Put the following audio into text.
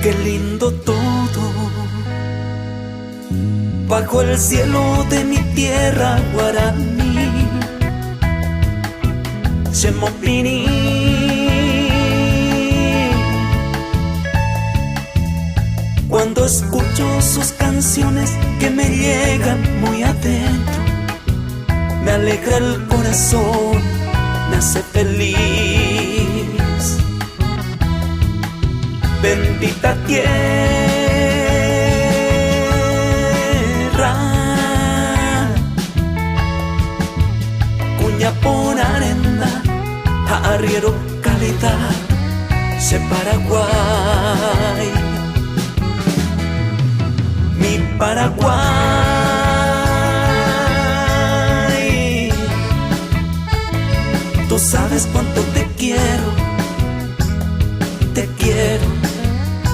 qué lindo todo, bajo el cielo de mi tierra guaraní. Chemopini, cuando escucho sus canciones que me llegan muy adentro, me alegra el corazón, me hace feliz. Bendita tierra, Cuñapón arenda, arriero calidad, se Paraguay, mi Paraguay.